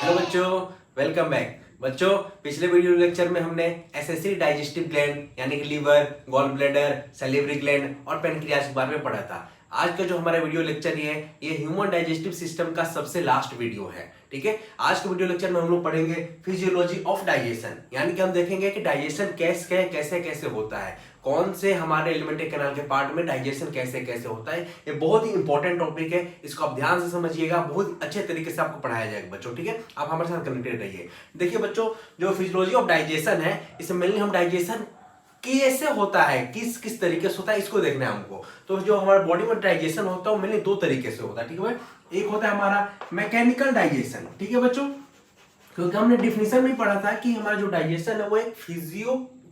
Hello बच्चों, welcome back. बच्चों, पिछले वीडियो लेक्चर में हमने एसेसरी डाइजेस्टिव ग्लैंड यानी कि liver, gall bladder, salivary gland और पेनक्रियास के बारे में पढ़ा था। आज का जो हमारा वीडियो लेक्चर है ये ह्यूमन डाइजेस्टिव सिस्टम का सबसे लास्ट वीडियो है। ठीक है, आज के वीडियो लेक्चर में हम लोग पढ़ेंगे फिजियोलॉजी ऑफ डाइजेशन, यानी कि हम देखेंगे कि डाइजेशन कैसे कैसे कैसे होता है, कौन से हमारे एलिमेंट्री कैनाल के पार्ट में डाइजेशन कैसे कैसे होता है। ये बहुत ही इंपॉर्टेंट टॉपिक है, इसको आप ध्यान से समझिएगा, बहुत अच्छे तरीके से आपको पढ़ाया जाएगा बच्चों। ठीक है, आप हमारे साथ कनेक्टेड रहिए। देखिए बच्चों, जो फिजियोलॉजी ऑफ डाइजेशन है इसमें मेनली हम डाइजेशन कैसे होता है, किस किस तरीके से होता है, इसको देखना है हमको। तो जो हमारे बॉडी में डाइजेशन होता है वो मेनली दो तरीके से होता है। ठीक है भाई, एक होता है हमारा मैकेनिकल डाइजेशन। ठीक है बच्चों, क्योंकि हमने डिफिनेशन में पढ़ा था कि हमारा जो डाइजेशन है वो एक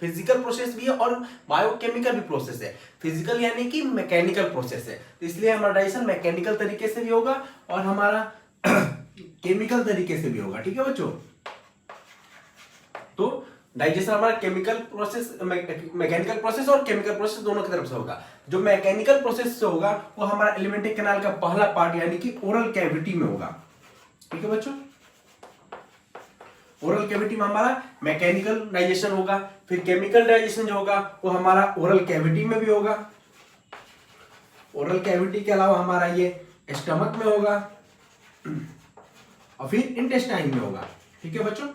फिजिकल प्रोसेस भी है और बायोकेमिकल भी प्रोसेस है। फिजिकल यानी कि मैकेनिकल प्रोसेस है, तो इसलिए हमारा डाइजेशन मैकेनिकल तरीके से भी होगा और हमारा केमिकल तरीके से भी होगा। ठीक है बच्चों, तो डाइजेशन हमारा केमिकल प्रोसेस, मैकेनिकल प्रोसेस और केमिकल प्रोसेस दोनों की तरफ से होगा। जो मैकेनिकल प्रोसेस से होगा वो हमारा एलिमेंट्री कैनाल का पहला पार्ट यानी कि ओरल कैविटी में होगा। ठीक है बच्चों, ओरल कैविटी में हमारा मैकेनिकल डाइजेशन होगा। फिर केमिकल डाइजेशन जो होगा वो हमारा ओरल कैविटी में भी होगा। ओरल कैविटी के अलावा हमारा ये स्टमक में होगा और फिर इंटेस्टाइन में होगा। ठीक है बच्चों,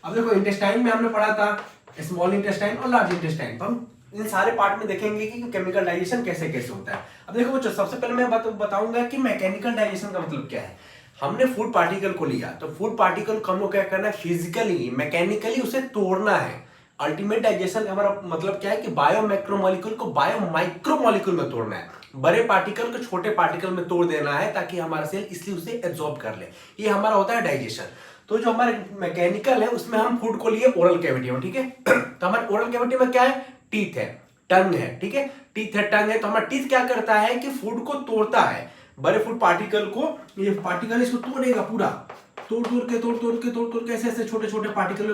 अब देखो इंटेस्टाइन में हमने पढ़ा था स्मॉल इंटेस्टाइन और लार्ज इंटेस्टाइन, तो हम इन सारे पार्ट में देखेंगे कि केमिकल डाइजेशन कैसे कैसे होता है। अब देखो बच्चों, सबसे पहले मैं बताऊंगा कि मैकेनिकल डाइजेशन का मतलब क्या है। हमने फूड पार्टिकल को लिया, तो फूड पार्टिकल को हम लोग क्या करना है, फिजिकली मैकेनिकली उसे तोड़ना है। अल्टीमेट डाइजेशन का हमारा मतलब क्या है कि बायो मैक्रोमोलिक्यूल को बायो माइक्रोमोलिक्यूल में तोड़ना है, बड़े पार्टिकल को छोटे पार्टिकल में तोड़ देना है ताकि हमारा सेल इसलिए उसे एब्जॉर्ब कर ले। ये हमारा होता है डाइजेशन। तो जो हमारे मैकेनिकल है उसमें हम फूड को लिए ओरल कैविटी में। ठीक है, तो हमारे ओरल कैविटी में क्या है, टीथ है, टंग है। ठीक है, टीथ है, टंग है, तो हमारा टीथ क्या करता है कि फूड को तोड़ता है, बड़े फूड पार्टिकल को, ये पार्टिकल इसको तोड़ेगा पूरा, तोड़ के ऐसे ऐसे छोटे छोटे पार्टिकल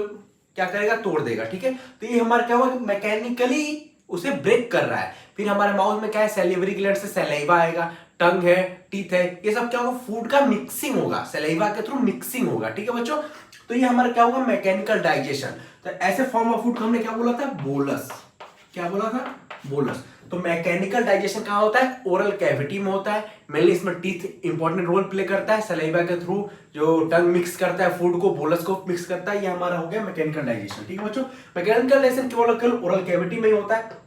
क्या करेगा, तोड़ देगा। ठीक है, तो ये हमारा क्या हुआ, मैकेनिकली उसे ब्रेक कर रहा है। फिर हमारे माउथ में क्या है, सैलिवरी ग्लैंड से सलाइवा आएगा, टंग है, टीथ है, ये सब क्या होगा, फूड का मिक्सिंग होगा, सलाइवा के थ्रू मिक्सिंग होगा। ठीक है बच्चों, तो ये हमारा क्या होगा, मैकेनिकल डाइजेशन। तो ऐसे फॉर्म ऑफ फूड को हमने क्या बोला था, बोलस। क्या बोला था, बोलस। तो मैकेनिकल डाइजेशन कहां होता है, ओरल कैविटी में होता है। मेनली इसमें टीथ इंपॉर्टेंट रोल प्ले करता है, सलाइवा के थ्रू जो टंग मिक्स करता है फूड को, बोलस को मिक्स करता है, ये हमारा हो गया मैकेनिकल डाइजेशन। ठीक है बच्चों, मैकेनिकल डाइजेशन केवल ओरल कैविटी में ही होता है।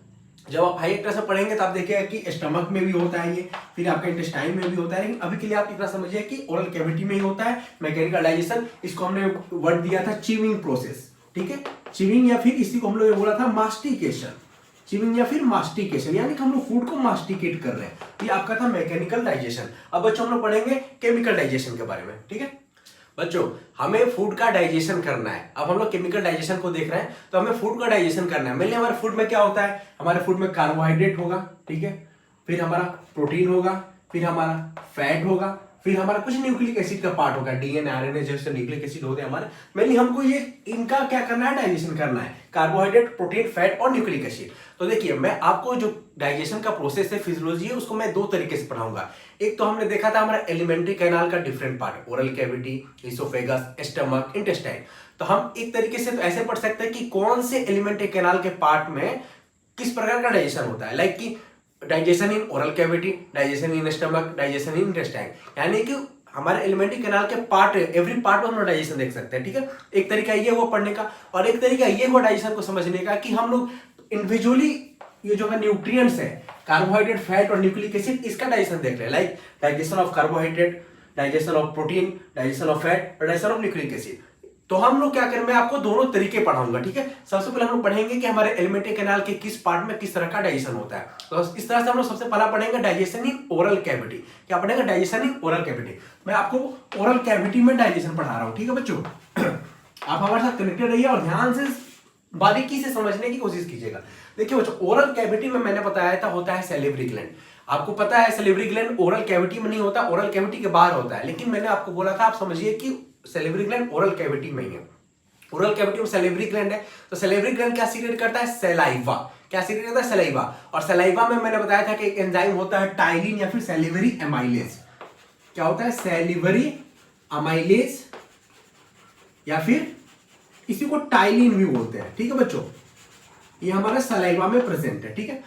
जब आप हाई क्लास में पढ़ेंगे तो आप देखिएगा कि स्टमक में भी होता है ये, फिर आपका इंटेस्टाइन में भी होता है, लेकिन अभी के लिए आप इतना समझिए कि ओरल कैविटी में ही होता है मैकेनिकल डाइजेशन। इसको हमने वर्ड दिया था च्यूइंग प्रोसेस। ठीक है, च्यूइंग या फिर इसी को हम लोग बोला था मास्टिकेशन। च्यूइंग या फिर मास्टिकेशन, यानी कि हम लोग फूड को मास्टिकेट कर रहे हैं, ये आपका था मैकेनिकल डाइजेशन। अब बच्चों हम लोग पढ़ेंगे केमिकल डाइजेशन के बारे में। ठीक है बच्चों, हमें फूड का डाइजेशन करना है। अब हम लोग केमिकल डाइजेशन को देख रहे हैं, तो हमें फूड का डाइजेशन करना है। मेनली हमारे फूड में क्या होता है, हमारे फूड में कार्बोहाइड्रेट होगा, ठीक है, फिर हमारा प्रोटीन होगा, फिर हमारा फैट होगा, फिर हमारा कुछ न्यूक्लिक एसिड का पार्ट होगा, डीएनए आरएनए जैसे न्यूक्लिक एसिड होते हैं हमारे। मेनली हमको ये इनका क्या करना है, डाइजेशन करना है, कार्बोहाइड्रेट, प्रोटीन, फैट और न्यूक्लिक एसिड। तो देखिए, मैं आपको जो डाइजेशन का प्रोसेस है, फिजियोलॉजी है, उसको मैं दो तरीके से पढ़ाऊंगा। एक तो हमने देखा था हमारा एलिमेंट्री कैनाल का different part, oral cavity, oesophagus, stomach, intestine. तो हम एक तरीके से तो ऐसे पढ़ सकते हैं कि कौन से एलिमेंट्री कैनाल के पार्ट में किस प्रकार का डाइजेशन होता है, लाइक कि digestion in oral cavity, digestion in stomach, digestion in intestine, यानी कि हमारे एलिमेंट्री कैनाल के पार्ट, एवरी पार्ट में हम डाइजेशन देख सकते हैं। ठीक है, एक तरीका ये हुआ पढ़ने का, और एक तरीका ये हुआ डाइजेशन को समझने का कि हम लोग इंडिविजुअली ये जो न्यूट्रिएंट्स है, कार्बोहाइड्रेट, फैट और न्यूक्लिक एसिड, इसका डाइजेशन देख रहे हैं, like digestion of carbohydrate, digestion of protein, digestion of fat और डाइजेशन ऑफ न्यूक्लिक एसिड। तो हम लोग क्या करें, मैं आपको दोनों तरीके पढ़ाऊंगा। ठीक है, सबसे पहले हम लोग पढ़ेंगे कि हमारे एलिमेंट्री कैनाल के किस पार्ट में किस तरह का डाइजेशन होता है। तो इस तरह से हम लोग सबसे पहला पढ़ेंगे डाइजेशन इन ओरल कैविटी। क्या पढ़ेंगे, डाइजेशन इन ओरल कैविटी। मैं आपको ओरल कैविटी में डाइजेशन पढ़ा रहा हूं। ठीक है बच्चों, आप हमारे साथ कनेक्टेड रहिए और ध्यान से बारीकी से समझने की कोशिश कीजिएगा। देखिए बच्चों, ओरल कैविटी में मैंने बताया था होता है सैलिवरी ग्लैंड। आपको पता है सैलिवरी ग्लैंड ओरल कैविटी में नहीं होता, ओरल कैविटी के बाहर होता है, लेकिन मैंने आपको बोला था, आप समझिए कि सैलिवरी ग्लैंड ओरल कैविटी में ही है। ओरल कैविटी में सैलिवरी ग्लैंड है, तो सैलिवरी ग्लैंड क्या सीक्रेट करता है, सलाइवा। क्या सीक्रेट करता है, सलाइवा। और सलाइवा में मैंने बताया था कि एक एंजाइम होता है टाइलिन या फिर सैलिवरी एमाइलेज। क्या होता है, सैलिवरी अमाइलेज या फिर इसी को टाइलिन भी बोलते हैं, ठीक है बच्चों। ये हमारे सलाइवा में प्रेजेंट है, ठीक है।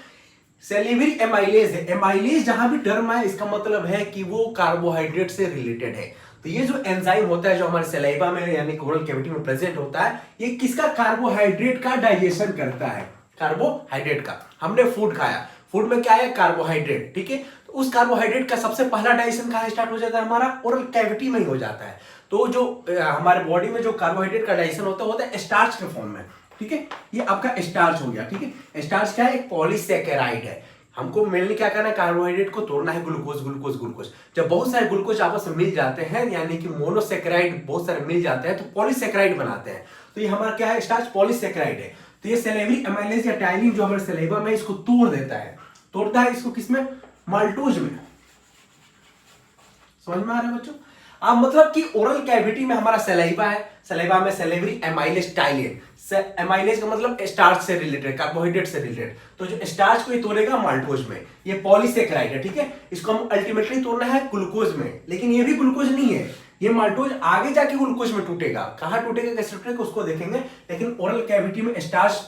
सेलिवरी एमाइलेज है, एमाइलेज जहां भी टर्म है इसका मतलब है कि वो कार्बोहाइड्रेट से रिलेटेड है। तो ये जो एंजाइम होता है जो हमारे सलाइवा में यानी ओरल कैविटी में प्रेजेंट होता है, ये किसका, कार्बोहाइड्रेट का डाइजेशन करता है, कार्बोहाइड्रेट का। हमने फूड खाया, फूड में क्या है, कार्बोहाइड्रेट, ठीक है। तो उस कार्बोहाइड्रेट का सबसे पहला डाइजेशन कहां स्टार्ट हो जाता है, हमारा ओरल कैविटी में ही हो जाता है। तो जो हमारे बॉडी में जो कार्बोहाइड्रेट का डाइजेशन होता है स्टार्च के फॉर्म में, ठीक है। ये आपका स्टार्च हो गया, ठीक है। स्टार्च क्या है, एक पॉलीसैकेराइड है। हमको मेनली क्या करना है, कार्बोहाइड्रेट को तोड़ना है, ग्लूकोज ग्लूकोज ग्लूकोज। जब बहुत सारे ग्लूकोज आपस में मिल जाते हैं यानी कि मोनोसैकेराइड बहुत सारे मिल जाते हैं तो पॉलीसैकेराइड बनाते हैं। तो ये हमारा क्या है, स्टार्च पॉलीसैकेराइड है। तो ये सेलेवरी एमाइलेज या टाइलिन जो हमारे सलाइवा में इसको तोड़ देता है, तोड़ता है इसको किसमें, माल्टोज में। समझ में आ रहा है बच्चों। अब मतलब कि ओरल कैविटी में हमारा सलाइवा है, सलाइवा में सेलेवरी एमाइलेज टाइलिन, एमाइलेज का मतलब स्टार्च से रिलेटेड, कार्बोहाइड्रेट से रिलेटेड। तो जो स्टार्च को ये तोड़ेगा माल्टोज में, ये पॉलीसैकेराइड है, ठीक है। इसको हम अल्टीमेटली तोड़ना है ग्लूकोज में, लेकिन ये भी ग्लूकोज नहीं है, ये माल्टोज आगे जाके ग्लूकोज में टूटेगा। कहां टूटेगा, कैसे टूटेगा उसको देखेंगे, लेकिन ओरल कैविटी में स्टार्च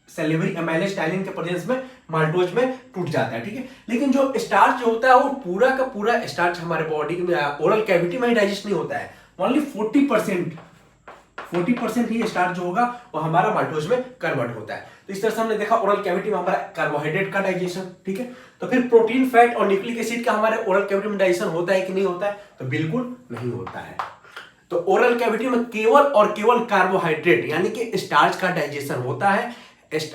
सेलेवरी एमाइलेज टाइलिन के प्रेजेंस में माल्टोज में टूट जाता है, ठीक है। लेकिन जो स्टार्च जो होता है वो पूरा का पूरा स्टार्च हमारे बॉडी में ओरल कैविटी में डाइजेस्ट नहीं होता है, ओनली 40% ही स्टार्च जो होगा वो हमारा माल्टोज में कन्वर्ट होता है। तो इस तरह से हमने देखा ओरल कैविटी में हमारा कार्बोहाइड्रेट का डाइजेशन, ठीक है। तो फिर प्रोटीन, फैट और न्यूक्लिक एसिड का हमारे ओरल कैविटी में डाइजेशन होता है कि नहीं होता है, तो बिल्कुल नहीं होता है। तो ओरल कैविटी में केवल और केवल कार्बोहाइड्रेट यानी कि स्टार्च का डाइजेशन होता है।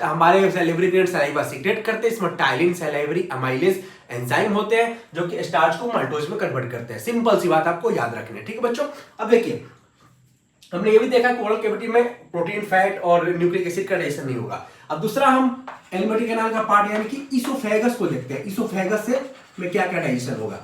हमारे सेलेवरी ग्लैंड सलाइवा सीक्रेट करते हैं, इसमें टाइलिन, सेलेवरी एमाइलेज एंजाइम होते हैं जो कि स्टार्च को माल्टोज में कन्वर्ट करते हैं। सिंपल सी बात आपको याद रखनी है, ठीक है बच्चों। अब देखिए हमने ये भी देखा कि ओरल कैविटी में प्रोटीन, फैट और न्यूक्लिक एसिड का डाइजेशन नहीं होगा। अब दूसरा हम एलिमेंट्री कैनाल का पार्ट यानी कि इसोफेगस को देखते हैं। इसोफेगस से में क्या क्या डाइजेशन होगा,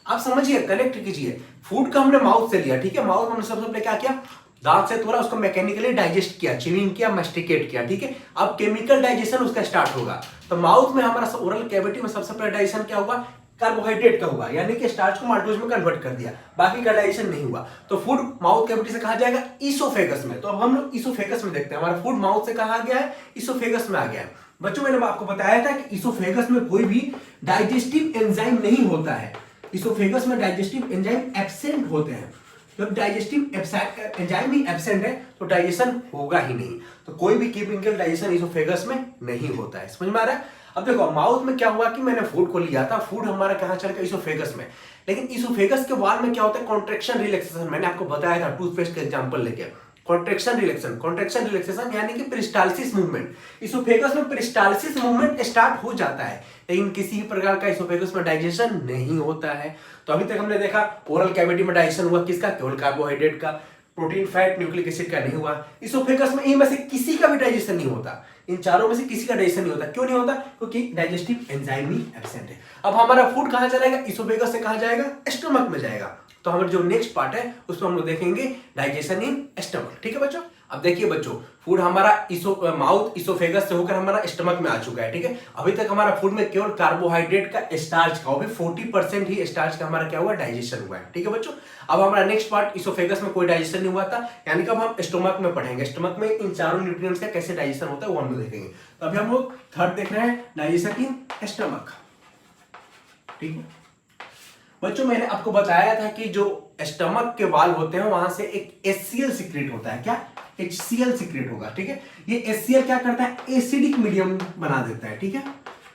आप समझिए, कनेक्ट कीजिए। फूड का हमने माउथ से लिया, ठीक है। माउथ हमने सबसे पहले क्या किया, दांत से तोड़ा, उसको मैकेनिकली डाइजेस्ट किया, च्यूइंग किया, मैस्टिकेट किया, ठीक है। अब केमिकल डाइजेशन उसका स्टार्ट होगा। तो माउथ में हमारा ओरल कैविटी में सबसे पहले डाइजेशन क्या होगा, कार्बोहाइड्रेट का होगा, यानी कि स्टार्च को माल्टोज में कन्वर्ट कर दिया, बाकी का डाइजेशन नहीं हुआ। तो फूड माउथ कैविटी से कहा जाएगा इसोफेगस में। तो अब हम लोग इसोफेगस में देखते हैं, हमारा फूड माउथ से कहा गया है, इसोफेगस में आ गया है। बच्चों मैंने आपको बताया था कि इसोफेगस में कोई भी डाइजेस्टिव एंजाइम नहीं होता है, इसोफेगस में डाइजेस्टिव एंजाइम एब्सेंट होते हैं। जब डाइजेस्टिव एंजाइम ही एब्सेंट है तो डाइजेशन होगा ही नहीं। तो कोई भी केमिकल डाइजेशन इसोफेगस में नहीं होता है, समझ में आ रहा है। अब देखो माउथ में क्या हुआ कि मैंने फूड को लिया था, फूड हमारा कहां चल गया, इसोफेगस में। लेकिन इसोफेगस के बाद में क्या होता है, कॉन्ट्रैक्शन रिलैक्सेशन। मैंने आपको बताया था टूथपेस्ट का एग्जांपल लेके, कॉन्ट्रैक्शन रिलैक्सेशन यानी कि पेरिस्टाल्सिस मूवमेंट। इसोफेगस में पेरिस्टाल्सिस मूवमेंट स्टार्ट हो जाता है, लेकिन किसी भी प्रकार का इसोफेगस में डाइजेशन नहीं होता है। तो अभी तक हमने देखा ओरल कैविटी में डाइजेशन हुआ किसका, केवल कार्बोहाइड्रेट का, प्रोटीन, फैट, न्यूक्लिक एसिड का नहीं हुआ। इसोफेगस में इनमें से किसी का भी डाइजेशन नहीं होता, इन चारों में से किसी का डाइजेशन नहीं होता। क्यों नहीं होता, क्योंकि डाइजेस्टिव एंजाइम ही एब्सेंट है। अब हमारा फूड कहां जाएगा, इसोफेगस से कहां जाएगा, स्टमक में जाएगा। तो हमारा जो नेक्स्ट पार्ट है उसमें हम लोग देखेंगे डाइजेशन इन स्टमक, ठीक है बच्चों। अब देखिए बच्चों, फूड हमारा माउथ इसोफेगस से होकर हमारा स्टमक में आ चुका है, ठीक है। अभी तक हमारा फूड में केवल कार्बोहाइड्रेट का, स्टार्च का, वो भी 40% ही स्टार्च का हमारा क्या हुआ, डाइजेशन हुआ है, ठीक है बच्चों। अब हमारा नेक्स्ट पार्ट, इसोफेगस में कोई डाइजेशन नहीं हुआ था, यानी कि अब हम स्टमक में पढ़ेंगे। स्टमक में इन चारों न्यूट्रिएंट्स का कैसे डाइजेशन होता है वो हम लोग देखेंगे। तो अभी हम लोग थर्ड देख रहे हैं, डाइजेशन इन स्टमक, ठीक है बच्चों। मैंने आपको बताया था कि जो स्टमक के वाल होते हैं वहां से एक HCl सीक्रेट होता है, क्या, HCl सीक्रेट होगा, ठीक है। ये HCl क्या करता है, एसिडिक मीडियम बना देता है, ठीक है।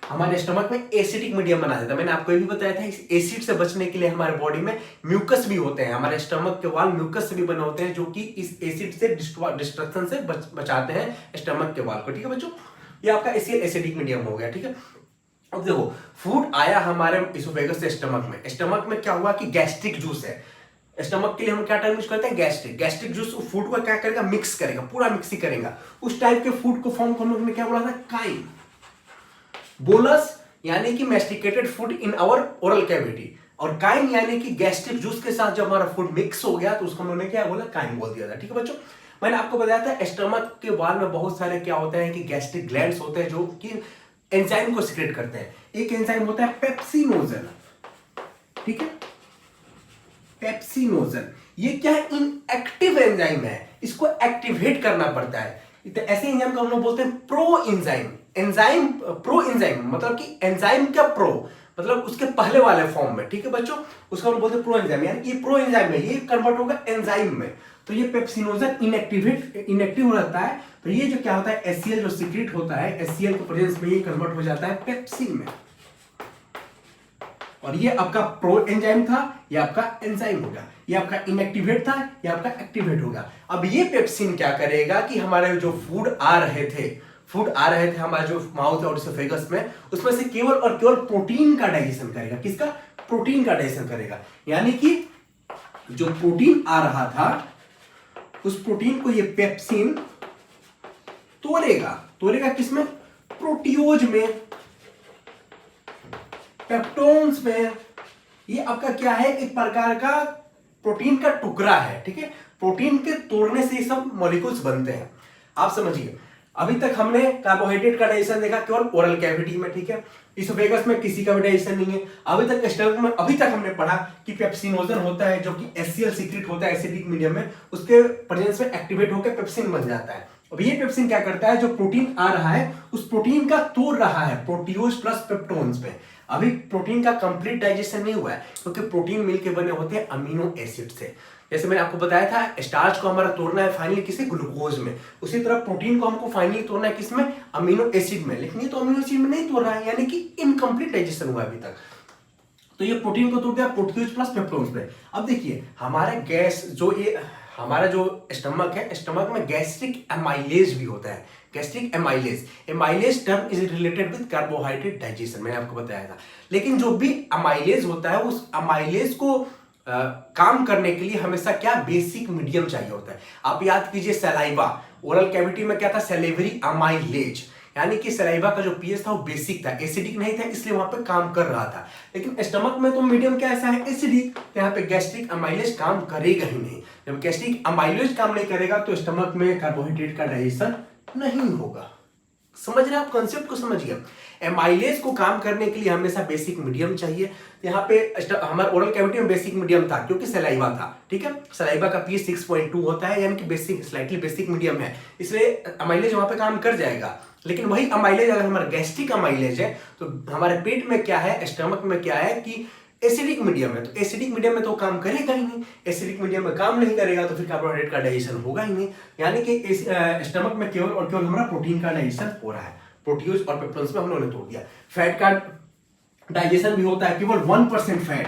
हमारे स्टमक में एसिडिक मीडियम बना देता है। मैंने आपको ये भी बताया था इस एसिड से बचने के लिए हमारे बॉडी में म्यूकस भी होते हैं, हमारे स्टमक के वाल म्यूकस से भी बने होते हैं, जो कि इस एसिड से डिस्ट्रक्शन से बचाते हैं स्टमक के वाल को, ठीक है बच्चों। ये आपका एसिडिक मीडियम हो गया, ठीक है। अब देखो फूड आया हमारे इसोफेगस से स्टमक में, स्टमक में क्या हुआ कि गैस्ट्रिक जूस है। स्टमक के लिए हम क्या टर्म यूज करते हैं, गैस्ट्रिक जूस फूड को क्या करेगा, मिक्स करेगा, पूरा मिक्स ही करेगा। उस टाइप के फूड को फॉर्म हम लोग ने क्या बोला था, काइन। बोलस यानी कि masticated food in our oral cavity, और काइन यानी कि गैस्ट्रिक जूस के साथ जब हमारा फूड मिक्स हो गया तो उसको हम लोगों ने क्या बोला, काइन बोल दिया था, ठीक है बच्चों। मैंने आपको बताया था स्टमक के वाल में बहुत सारे क्या होते हैं कि गैस्ट्रिक ग्लैंड्स होते हैं जो कि एंजाइम को सीक्रेट करते हैं। एक एंजाइम होता है पेप्सिनोजन, ठीक है, पेप्सिनोजन। ये क्या है, इनएक्टिव एंजाइम है, इसको एक्टिवेट करना पड़ता है। तो ऐसे एंजाइम को हम लोग बोलते हैं pro enzyme. Enzyme pro enzyme मतलब कि एंजाइम क्या प्रो मतलब उसके पहले वाले फॉर्म में, ठीक है बच्चों, उसको हम बोलते हैं प्रो एंजाइम, यानी ये प्रो एंजाइम है, ये कन्वर्ट होगा एंजाइम में। तो ये पेप्सिनोजन इनएक्टिव रहता है, तो ये जो क्या होता है एचसीएल जो सीक्रेट होता है, एचसीएल के प्रेजेंस में ये कन्वर्ट हो जाता है पेप्सिन में, और ये आपका प्रो एंजाइम था, ये आपका एंजाइम होगा, ये आपका इनएक्टिवेट था, ये आपका एक्टिवेट होगा। अब ये पेप्सिन क्या करेगा कि हमारे जो फूड आ रहे थे हमारे जो माउथ और इसोफेगस में, उसमें से केवल और केवल प्रोटीन का डाइजेशन करेगा। किसका? प्रोटीन का डाइजेशन करेगा। यानी कि जो प्रोटीन आ रहा था उस प्रोटीन को ये पेप्सिन तोड़ेगा किसमें? प्रोटियोज में, पेप्टोन्स में। ये आपका क्या है, एक प्रकार का प्रोटीन का टुकड़ा है, ठीक है। प्रोटीन के तोड़ने से ये सब मॉलिक्यूल्स बनते हैं, आप समझिए। अभी तक हमने कार्बोहाइड्रेट का डाइजेशन देखा केवल ओरल कैविटी में, ठीक है। इसोफेगस में किसी का भी डाइजेशन नहीं है। अभी तक स्टमक में अभी तक हमने पढ़ा कि पेप्सिनोजन होता है जो कि एचसीएल सीक्रेट होता है एसिडिक मीडियम में, उसके प्रेजेंस में एक्टिवेट होकर पेप्सिन बन जाता है। अब ये पेप्सिन क्या करता है, जो प्रोटीन आ रहा है उस प्रोटीन का तोड़ रहा है प्रोटियोज प्लस पेप्टोन्स पे। अभी प्रोटीन का कंप्लीट डाइजेशन नहीं हुआ है, क्योंकि प्रोटीन मिलके बने होते हैं अमीनो एसिड से। जैसे मैंने आपको बताया था स्टार्च को हमारा तोड़ना है फाइनली किसी ग्लूकोज में, उसी तरह प्रोटीन को हमको फाइनली तोड़ना है किसमें? अमीनो एसिड में। लेकिन ये तो अमीनो एसिड में नहीं तोड़ रहा है, यानी कि इनकम्प्लीट डाइजेशन हुआ अभी तक। तो ये प्रोटीन को तोड़ दिया प्रोटीज प्लस पेप्टोन्स में। अब देखिए हमारे गैस जो ये हमारा जो स्टमक है, स्टमक में गैस्ट्रिक एमाइलेज भी होता है। Gastric amylase term is related with carbohydrate digestion, मैंने आपको बताया था। लेकिन जो भी अमाइलेज होता है उस अमाइलेज को काम करने के लिए हमेशा क्या बेसिक मीडियम चाहिए होता है। आप याद कीजिए सलाइवा, ओरल कैविटी में क्या था? सलेवरी अमाइलेज, यानी कि सलाइवा का जो पीएच था वो बेसिक था, एसिडिक नहीं था, इसलिए वहां पे काम कर रहा था। लेकिन स्टमक में तो मीडियम क्या ऐसा है? एसिडिक, तो यहाँ पे गैस्ट्रिक अमाइलेज काम करेगा ही नहीं। जब गैस्ट्रिक अमाइलेज काम नहीं करेगा तो स्टमक में कार्बोहाइड्रेट का डाइजेशन नहीं होगा। समझ रहे हैं आप कॉन्सेप्ट को? समझिए एमाइलेज को काम करने के लिए हमेशा बेसिक मीडियम चाहिए। यहाँ पे हमारे ओरल कैविटी में बेसिक मीडियम था क्योंकि सलाइवा था, ठीक है। सलाइवा का पीएच 6.2 होता है, यानी कि बेसिक स्लाइटली बेसिक मीडियम है, इसलिए अमाइलेज वहां पे काम कर जाएगा। लेकिन वही अमाइलेज अगर हमारा गैस्ट्रिक अमाइलेज है तो हमारे पेट में क्या है, स्टमक में क्या है कि एसिडिक मीडियम है, तो एसिडिक मीडियम में तो काम करेगा ही नहीं। एसिडिक मीडियम में काम नहीं करेगा तो फिर कार्बोहाइड्रेट का डाइजेशन होगा ही नहीं। यानी कि स्टमक में केवल और केवल हमारा प्रोटीन का डाइजेशन हो रहा है। प्रोटीज और पेप्टोन्स में हम लोगों ने तोड़ दिया। फैट का डाइजेशन भी होता है, केवल 1% फैट,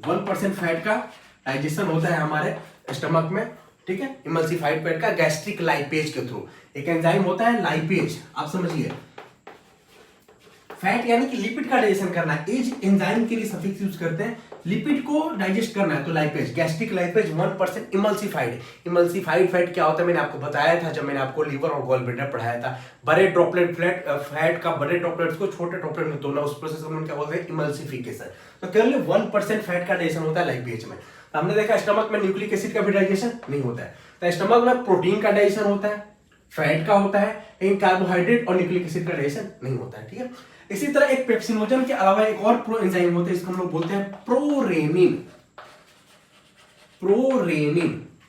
1% फैट का डाइजेशन होता है हमारे स्टमक में, ठीक है। इमल्सिफाइड फैट का गैस्ट्रिक लाइपेज के थ्रू। एक एंजाइम होता है लाइपेज, आप समझिए। फैट यानी कि लिपिड का डाइजेशन करना है, एज एंजाइम के लिए सफिक्स यूज करते हैं। लिपिड को डाइजेस्ट करना है तो lipase, gastric lipase 1%। Emulsified fat क्या होता है मैंने आपको बताया था जब मैंने आपको लीवर और गॉल ब्लैडर पढ़ाया था। बड़े ड्रॉपलेट फैट का बड़े ड्रॉपलेट्स को छोटे ड्रॉपलेट में तोड़ना, उस प्रोसेस को क्या बोलते हैं? इमल्सिफिकेशन। तो केवल 1% फैट का डाइजेशन होता है लाइपेज में। तो हमने देखा स्टमक में न्यूक्लिक एसिड का भी डाइजेशन नहीं होता है। तो स्टमक में प्रोटीन का डाइजेशन होता है, फैट का होता है, लेकिन कार्बोहाइड्रेट और न्यूक्लिक एसिड का डाइजेशन नहीं होता है, ठीक है। इसी तरह एक पेप्सिनोजन के अलावा एक और प्रो एंजाइम होता है, इसको हम लोग बोलते हैं प्रोरेनिन।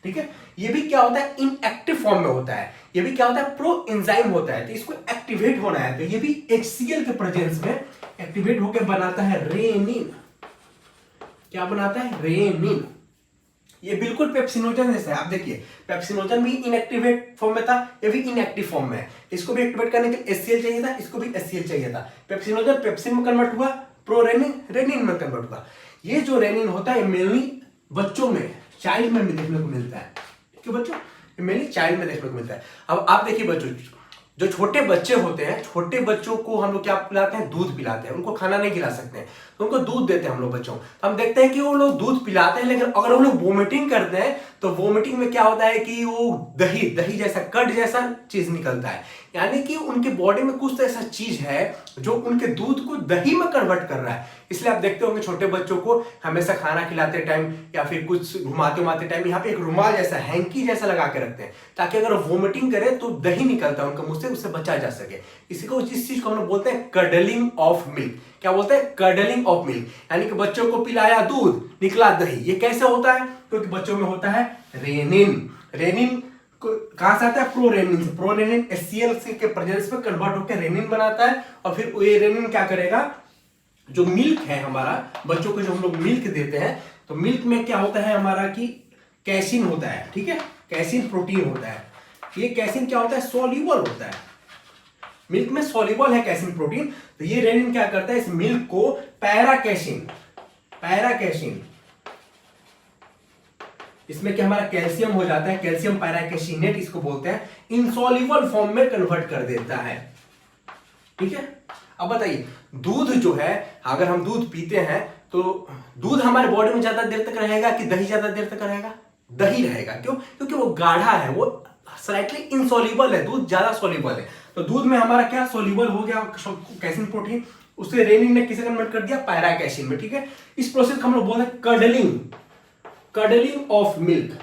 ठीक है। ये भी क्या होता है? इनएक्टिव फॉर्म में होता है। ये भी क्या होता है? प्रो एंजाइम होता है। तो इसको एक्टिवेट होना है तो ये भी HCl के प्रेजेंस में एक्टिवेट होकर बनाता है रेनिन। क्या बनाता है? रेनिन। ये बिल्कुल पेप्सिनोजन जैसा है। आप देखिए पेप्सिनोजन भी इनएक्टिवेट फॉर्म में था, ये भी इनएक्टिव फॉर्म में है। इसको भी एक्टिवेट करने के लिए HCl चाहिए था, इसको भी HCl चाहिए था। पेप्सिनोजन पेप्सिन में कन्वर्ट हुआ, प्रोरेनिन रेनिन में कन्वर्ट हुआ। ये जो रेनिन होता है मेनली बच्चों में, चाइल्ड में देखने को मिलता है। क्यों बच्चों? मेनली चाइल्ड में देखने को मिलता है। अब आप देखिए बच्चों, जो छोटे बच्चे होते हैं, छोटे बच्चों को हम लोग क्या पिलाते हैं? दूध पिलाते हैं। उनको खाना नहीं खिला सकते हैं तो उनको दूध देते हैं हम लोग बच्चों। तो हम देखते हैं कि वो लोग दूध पिलाते हैं, लेकिन अगर वो लोग वोमिटिंग करते हैं तो वोमिटिंग में क्या होता है कि वो दही जैसा कट जैसा चीज निकलता है। यानी कि उनके बॉडी में कुछ तो ऐसा चीज है जो उनके दूध को दही में कन्वर्ट कर रहा है। इसलिए आप देखते होंगे छोटे बच्चों को हमेशा खाना खिलाते टाइम या फिर कुछ घुमाते टाइम यहाँ पे एक रुमाल जैसा, हैंकी जैसा लगा के रखते हैं, ताकि अगर वोमिटिंग करे तो दही निकलता है उनके मुंह से, उससे बचा जा सके। इसी को, इस चीज को हम लोग बोलते हैं कडलिंग ऑफ मिल्क। क्या बोलते हैं? Curdling of milk. यानी कि बच्चों को पिलाया दूध, निकला दही। ये कैसे होता है? क्योंकि बच्चों में होता है रेनिन। रेनिन कहां से आता है? प्रोरेनिन से। प्रोरेनिन HCl के प्रेजेंस में कन्वर्ट होकर रेनिन बनाता है, और फिर ये रेनिन क्या करेगा, जो मिल्क है हमारा, बच्चों को जो हम लोग मिल्क देते हैं, तो मिल्क में क्या होता है हमारा कि कैसीन होता है, ठीक है, कैसीन प्रोटीन होता है। ये कैसीन क्या होता है? सॉल्युबल होता है। मिल्क में सॉल्युबल है कैसीन प्रोटीन। तो ये रेनिन क्या करता है? इस मिल्क को पैराकैसीन, इसमें क्या हमारा कैल्शियम हो जाता है, कैल्शियम पैराकैसिनेट इसको बोलते हैं, इनसॉल्युबल फॉर्म में कन्वर्ट कर देता है। ठीक है, अब बताइए, दूध जो है, अगर हम दूध पीते हैं तो दूध हमारे बॉडी में ज्यादा देर तक रहेगा कि दही ज्यादा देर तक रहेगा? दही रहेगा। क्यों? क्योंकि वो गाढ़ा है, वो स्लाइटली इनसॉल्युबल है, दूध ज्यादा सॉल्युबल है। तो दूध में हमारा क्या सॉल्युबल हो गया कैसीन प्रोटीन, उससे रेनिन ने किसे कन्वर्ट कर दिया? पैराकैसिन में। ठीक है, इस प्रोसेस को हम लोग बोलते हैं कडलिंग ऑफ मिल्क।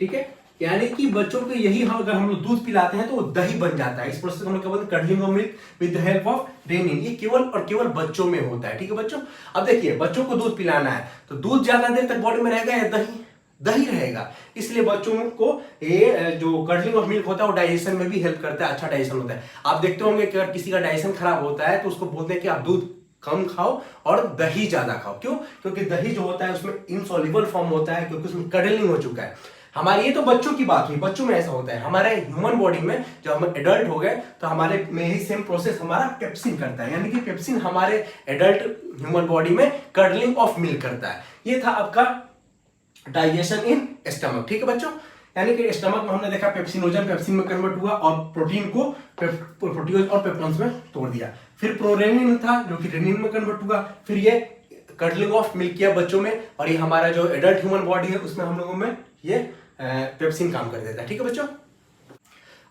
ठीक है, यानी कि बच्चों को यही अगर हम लोग दूध पिलाते हैं तो वो दही बन जाता है। इस प्रोसेस को हम लोग क्या बोलते हैं? Curdling of milk with the help of rennin. ये केवल और केवल बच्चों में होता है। ठीक है बच्चों, अब देखिए, बच्चों को दूध पिलाना है तो दूध ज्यादा देर तक बॉडी में रहेगा या दही रहेगा। इसलिए बच्चों को ये जो कडलिंग ऑफ मिल्क होता है वो डाइजेशन में भी हेल्प करता है, अच्छा डाइजेशन होता है। आप देखते होंगे कि अगर किसी का डाइजेशन खराब होता है तो उसको बोलते हैं कि आप दूध कम खाओ और दही ज्यादा खाओ। क्यों? क्योंकि दही जो होता है उसमें इनसॉल्युबल फॉर्म होता है, क्योंकि उसमें कडलिंग हो चुका है। हमारी ये तो बच्चों की बात हुई, बच्चों में ऐसा होता है। हमारे ह्यूमन बॉडी में जब हम एडल्ट हो गए तो हमारे में ही सेम प्रोसेस हमारा पेप्सिन करता है, यानी कि पेप्सिन हमारे एडल्ट ह्यूमन बॉडी में कडलिंग ऑफ मिल्क करता है। ये था आपका डाइजेशन इन स्टमक। ठीक है बच्चों, यानी कि स्टमक में हमने देखा पेप्सिनोजन पेप्सिन में कन्वर्ट हुआ और प्रोटीन को प्रोटीज और पेप्टोन्स में तोड़ दिया। फिर प्रोरेनिन था जो कि रेनिन में कन्वर्ट हुआ। फिर ये कडलिंग ऑफ मिल्क किया बच्चों में, और ये हमारा जो एडल्ट ह्यूमन बॉडी है उसमें हम लोगों में ये पेप्सिन काम कर देता है। ठीक है बच्चों,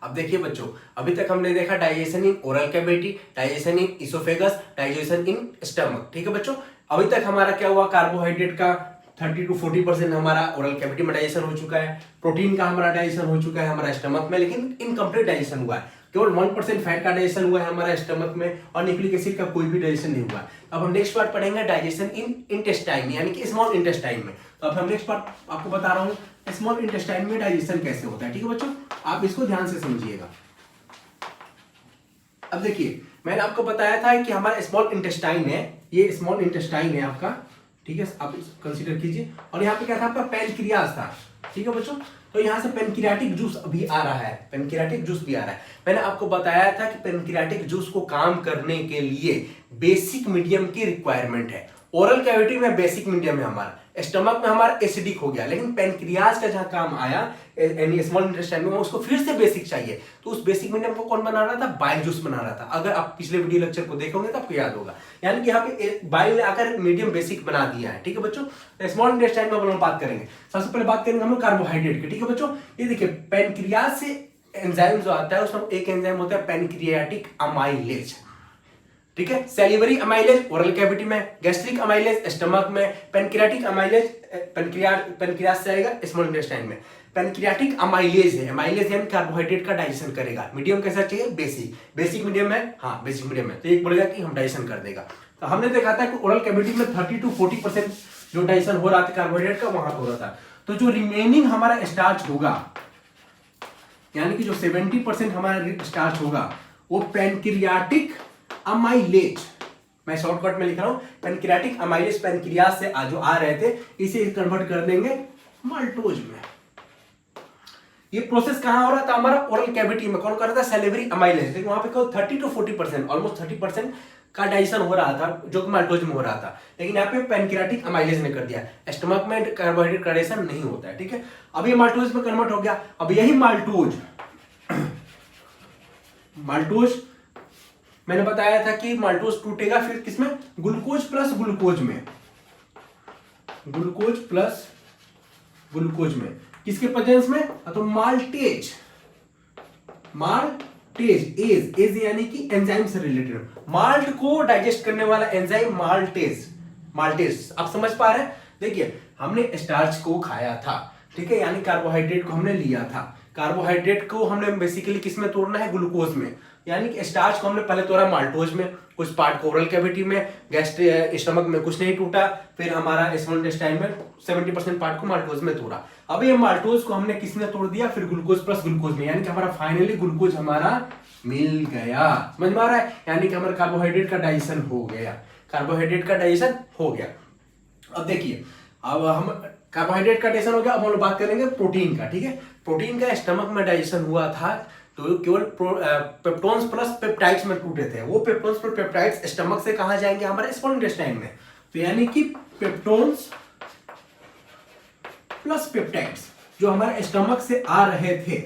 अब देखिए बच्चों, अभी तक हमने देखा digestion in oral cavity, digestion in oesophagus, digestion in stomach. ठीक है बच्चों, अभी तक हमारा क्या हुआ? कार्बोहाइड्रेट का 30 to 40% हमारा ओरल कैविटी में डाइजेशन हो चुका है, प्रोटीन का हमारा डाइजेशन हो चुका है हमारा स्टमक में, लेकिन इनकम्प्लीट डाइजेशन हुआ है। केवल 1% फैट का डाइजेशन हुआ है हमारा स्टमक में, और न्यूक्लिक एसिड का कोई भी डाइजेशन नहीं हुआ। अब हम नेक्स्ट पार्ट पढ़ेंगे डाइजेशन इन इंटेस्टाइन, यानी कि स्मॉल इंटेस्टाइन में। तो अब हम नेक्स्ट पार्ट आपको बता रहा हूँ स्मॉल इंटेस्टाइन में डाइजेशन कैसे होता है। ठीक है बच्चों, आप इसको ध्यान से समझिएगा। अब देखिए, मैंने आपको बताया था कि हमारा स्मॉल इंटेस्टाइन है, ये स्मॉल इंटेस्टाइन है आपका। ठीक है, आप कंसीडर कीजिए। और यहाँ पे क्या था? आपका पैनक्रियाज था। ठीक है बच्चों, तो यहाँ से पेनक्रियाटिक जूस अभी आ रहा है, पेनक्रियाटिक जूस भी आ रहा है। मैंने आपको बताया था कि पेनक्रियाटिक जूस को काम करने के लिए बेसिक मीडियम की रिक्वायरमेंट है। ओरल कैविटी में बेसिक मीडियम है हमारा, स्टमक में हमारा एसिडिक हो गया, लेकिन पेनक्रियाज का जहां काम आया स्मॉल इंटेस्टाइन में, उसको फिर से बेसिक चाहिए। तो उस बेसिक मीडियम को कौन बना रहा था? बाइल जूस बना रहा था। अगर आप पिछले वीडियो लेक्चर को देखोगे तो आपको याद होगा, यानी कि यहाँ पे बाइल ने आकर मीडियम बेसिक बना दिया है। ठीक है बच्चों, स्मॉल इंटेस्टाइन में हम लोग बात करेंगे। सबसे पहले बात करेंगे हम लोग कार्बोहाइड्रेट की। ठीक है बच्चों, ये देखिए, पेनक्रियाज से एंजाइम जो आता है उसमें एक एंजाइम होता है पेनक्रियाटिक अमाइलेज। ठीक है, सेलिवरी अमाइलेज ओरल कैविटी में, गैस्ट्रिक अमाइलेज स्टमक में, पेनक्रियाटिक अमाइलेज पेनक्रियाज से आएगा स्मॉल इंटेस्टाइन में। पेनक्रियाटिक अमाइलेज है, अमाइलेज यानी कार्बोहाइड्रेट का डाइजेशन करेगा। मीडियम कैसा चाहिए? बेसिक मीडियम है, हाँ बेसिक मीडियम है, तो एक बोलेगा कि हम डाइजेशन कर देगा। तो हमने देखा था कि ओरल कैविटी में 30 to 40% जो डाइजेशन हो रहा था कार्बोहाइड्रेट का, वहां हो रहा था। तो जो रिमेनिंग हमारा स्टार्च होगा, यानी कि जो 70% हमारा स्टार्च होगा, वो पेनक्रियाटिक अमाइलेज, मैं शॉर्टकट में लिख रहा हूं, पेनक्रियाटिक अमाइलेज पेनक्रियाज से जो आ रहे थे, इसे कन्वर्ट कर देंगे माल्टोज में। ये प्रोसेस कहां हो रहा था? हमारा ओरल कैविटी में। कौन कर रहा था? Salivary amylase. लेकिन वहां पे 30 to 40%, ऑलमोस्ट 30% का डाइजेशन हो रहा था, जो कि माल्टोज में हो रहा था। लेकिन यहाँ पे पेनक्रियाटिक अमाइलेज ने कर दिया। स्टमक में कार्बोहाइड्रेट का डाइजेशन नहीं होता है। ठीक है, अब ये माल्टोज में कन्वर्ट हो गया। अब यही माल्टोज मैंने बताया था कि माल्टोज टूटेगा फिर किसमें? ग्लूकोज प्लस ग्लूकोज में, ग्लूकोज प्लस ग्लूकोज में। किसके प्रेजेंस में? तो माल्टेज माल्टेज, एज यानी कि एंजाइम से रिलेटेड, माल्ट को डाइजेस्ट करने वाला एंजाइम माल्टेज, माल्टेज आप समझ पा रहे हैं। देखिए हमने स्टार्च को खाया था, ठीक है, यानी कार्बोहाइड्रेट को हमने लिया था, कार्बोहाइड्रेट को हमने बेसिकली किस में तोड़ना है, ग्लूकोज में, यानी कि स्टार्च को हमने पहले तोड़ा माल्टोज में, कुछ पार्ट को ओरल कैविटी में, गैस्ट्रिक स्टमक में कुछ नहीं टूटा, फिर हमारा स्मॉल इंटेस्टाइन में 70% पार्ट को माल्टोज में तोड़ा। अब ये माल्टोज को हमने किस में तोड़ दिया, फिर ग्लूकोज प्लस ग्लूकोज में, यानी कि हमारा फाइनली ग्लूकोज हमारा मिल गया, समझ में आ रहा है, यानी कि हमारा कार्बोहाइड्रेट का डाइजेशन हो गया, कार्बोहाइड्रेट का डाइजेशन हो गया। अब देखिए अब हम कार्बोहाइड्रेट का डाइजेशन हो गया, अब हम लोग बात करेंगे प्रोटीन का, ठीक है। प्रोटीन का स्टमक में डाइजेशन हुआ था तो केवल पेप्टोन्स प्लस पेप्टाइड्स में टूटे थे, वो पेप्टोन्स प्लस पेप्टाइड्स स्टमक से कहां जाएंगे, हमारे स्मॉल इंटेस्टाइन में, तो यानी कि पेप्टोन्स प्लस पेप्टाइड्स जो हमारे स्टमक से आ रहे थे,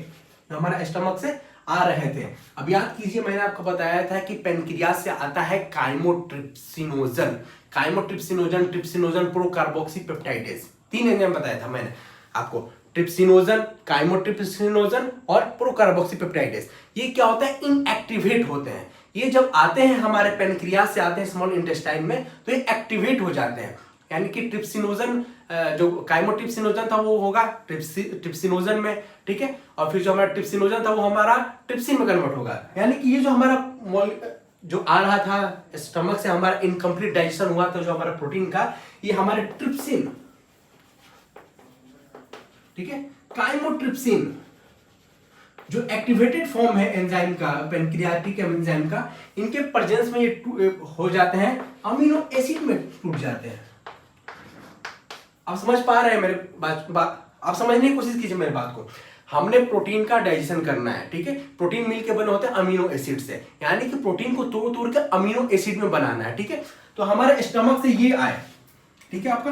जो हमारे स्टमक से आ रहे थे। अब याद कीजिए मैंने आपको बताया था कि पेनक्रियास से आता है chymotrypsinogen, chymotrypsinogen, trypsinogen, procarboxy peptidase, 3 enzyme बताया था मैंने आपको, ट्रिप्सिनोजन, काइमोट्रिप्सिनोजन और प्रोकार्बोक्सी पेप्टाइडेज। ये क्या होता है, इनएक्टिवेट होते हैं, ये जब आते हैं हमारे पेनक्रियास से आते हैं स्मॉल इंटेस्टाइन में तो ये एक्टिवेट हो जाते हैं, यानी कि ट्रिप्सिनोजन जो काइमोट्रिप्सिनोजन था वो होगा ट्रिप्सिनोजन में, ठीक है, और फिर जो हमारा ट्रिप्सिनोजन था वो हमारा ट्रिप्सिन में कन्वर्ट होगा, यानी कि ये जो हमारा जो आ रहा था स्टमक से, हमारा इनकम्प्लीट डाइजेशन हुआ था जो हमारा प्रोटीन का, ये हमारे ट्रिप्सिन, ठीक है, काइमोट्रिप्सिन जो एक्टिवेटेड फॉर्म है एंजाइम का, पेनक्रियाटिक एंजाइम का, इनके प्रेजेंस में ये हो जाते हैं अमीनो एसिड में टूट जाते हैं। आप समझ पा रहे हैं मेरे बात, आप समझने की कोशिश कीजिए मेरी बात को। हमने प्रोटीन का डाइजेशन करना है, ठीक है, प्रोटीन मिलके बने होते हैं अमीनो एसिड से, यानी कि प्रोटीन को तोड़ तोड़ के अमीनो एसिड में बनाना है, ठीक है। तो हमारे स्टमक से ये आए, ठीक है, आपका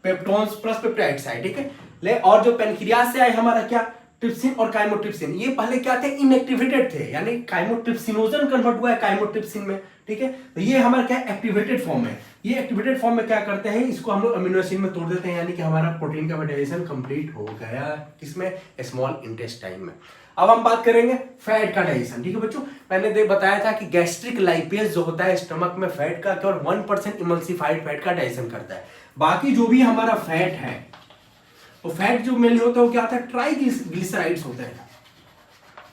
पेप्टोन्स प्लस पेप्टाइड्स आए, ठीक है, ले, और जो पेनक्रियास से आए हमारा क्या, ट्रिप्सिन और काइमोट्रिप्सिन, ये पहले क्या थे, इनएक्टिवेटेड थे, यानी काइमोट्रिप्सिनोजन कन्वर्ट हुआ है काइमोट्रिप्सिन में, ठीक है, तो ये हमारा क्या एक्टिवेटेड फॉर्म है। ये एक्टिवेटेड फॉर्म में क्या करते हैं, इसको हम लोग अमीनो एसिड में तोड़ देते हैं, यानी कि हमारा प्रोटीन का डाइजेशन कंप्लीट हो गया, किसमें, स्मॉल इंटेस्टाइन में। अब हम बात करेंगे फैट का डाइजेशन, ठीक है बच्चों, मैंने बताया था कि गैस्ट्रिक लाइपेज जो होता है स्टमक में फैट का केवल 1% इमल्सिफाइड फैट का डाइजेशन करता है, बाकी जो भी हमारा फैट है वो फैट जो मेनली होता है वो क्या होता है, ट्राइग्लिसराइड्स होते हैं,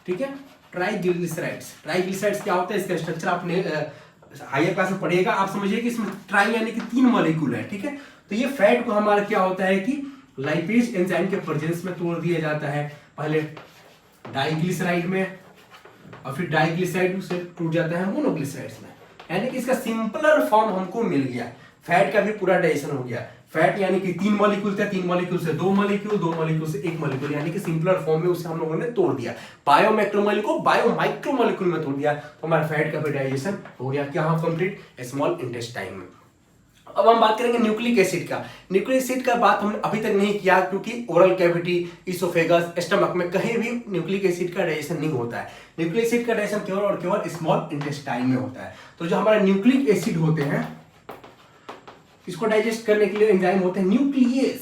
ठीक है, ट्राइग्लिसराइड्स। ट्राइग्लिसराइड्स क्या होता है, इसका स्ट्रक्चर आपने हायर क्लास में पढ़िएगा, आप समझिए कि इसमें ट्राई यानी कि 3 मॉलिक्यूल है, ठीक है। तो ये फैट को हमारा क्या होता है कि लाइपेज एंजाइम के प्रेजेंस में तोड़ दिया जाता है, पहले डाइग्लिसराइड में और फिर डाइग्लिसराइड से टूट जाता है मोनोग्लिसराइड्स में, यानी कि इसका सिंपलर फॉर्म हमको मिल गया, फैट का भी पूरा डाइजेशन हो गया। फैट यानी कि 3 मॉलिक्यूल थे, 3 मॉलिक्यूल से 2 मॉलिक्यूल, 2 मॉलिक्यूल से 1 मॉलिक्यूल, यानी कि सिंपलर फॉर्म में उसे हम लोगों ने तोड़ दिया, बायोमैक्रोमोलिक्यूल को बायोमाइक्रोमोलिक्यूल में तोड़ दिया, तो हमारा फैट का भी डाइजेशन हो गया, क्या कंप्लीट, स्मॉल इंटेस्टाइन में। अब हम बात करेंगे न्यूक्लिक एसिड का। न्यूक्लिक एसिड का बात हमने अभी तक नहीं किया क्योंकि ओरल कैविटी, इसोफेगस, स्टमक में कहीं भी न्यूक्लिक एसिड का डाइजेशन नहीं होता है। न्यूक्लिक एसिड का डाइजेशन केवल और केवल स्मॉल इंटेस्टाइन में होता है। तो जो हमारे न्यूक्लिक एसिड होते हैं इसको डाइजेस्ट करने के लिए एंजाइम होते हैं न्यूक्लियेज,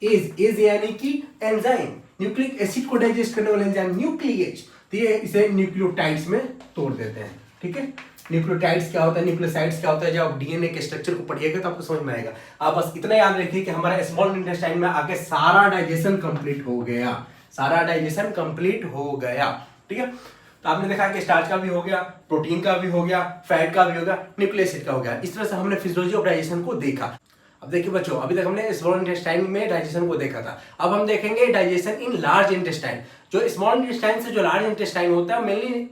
एज यानी कि एंजाइम, न्यूक्लिक एसिड को डाइजेस्ट करने वाले एंजाइम न्यूक्लियेज, तो ये इसे न्यूक्लियोटाइड्स में तोड़ देते हैं, ठीक है। न्यूक्लियोटाइड्स क्या होता है, न्यूक्लियोसाइड्स क्या होता है, जब आप डीएनए के स्ट्रक्चर को पढ़िएगा तो आपको समझ में आएगा। आप बस इतना याद रखिए कि हमारा स्मॉल इंटेस्टाइन में आके सारा डाइजेशन कंप्लीट हो गया, सारा डाइजेशन कंप्लीट हो गया, ठीक है। तो आपने देखा कि स्टार्च का भी हो गया, प्रोटीन का भी हो गया, फैट का भी हो गया, न्यूक्लिक एसिड का हो गया। इस तरह से हमने फिजियोलॉजी ऑफ डाइजेशन को देखा। अब देखिए बच्चों, अभी तक हमने स्मॉल इंटेस्टाइन में डाइजेशन को देखा था, अब हम देखेंगे डाइजेशन इन लार्ज इंटेस्टाइन। जो स्मॉल इंटेस्टाइन से जो लार्ज इंटेस्टाइन होता है, मेनली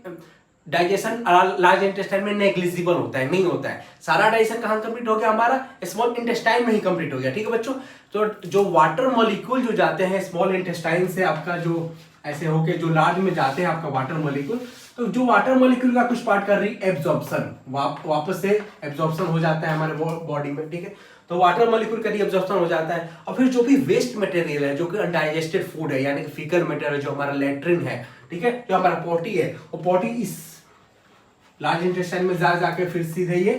डाइजेशन लार्ज इंटेस्टाइन में नेग्लिजिबल होता है, नहीं होता है। सारा डाइजेशन कहाँ कंप्लीट हो गया, हमारा स्मॉल इंटेस्टाइन में ही कंप्लीट हो गया, ठीक है बच्चों। तो जो वाटर मॉलिक्यूल जो जाते हैं स्मॉल इंटेस्टाइन से आपका जो ऐसे होके जो लार्ज में जाते हैं आपका वाटर मॉलिक्यूल, तो जो वाटर मॉलिक्यूल का कुछ पार्ट कर रही एब्जॉर्प्शन, वापस से एब्जॉर्प्शन हो जाता है हमारे बॉडी में, ठीक है। तो वाटर मॉलिक्यूल का एब्जॉर्प्शन हो जाता है, और फिर जो भी वेस्ट मटेरियल है जो कि अनडाइजेस्टेड फूड है, यानी कि फीकल मटेरियल जो हमारा लेट्रिन है, ठीक है, जो हमारा पॉटी है, वो पॉटी इस लार्ज इंटेस्टाइन में जाके फिर सीधे ये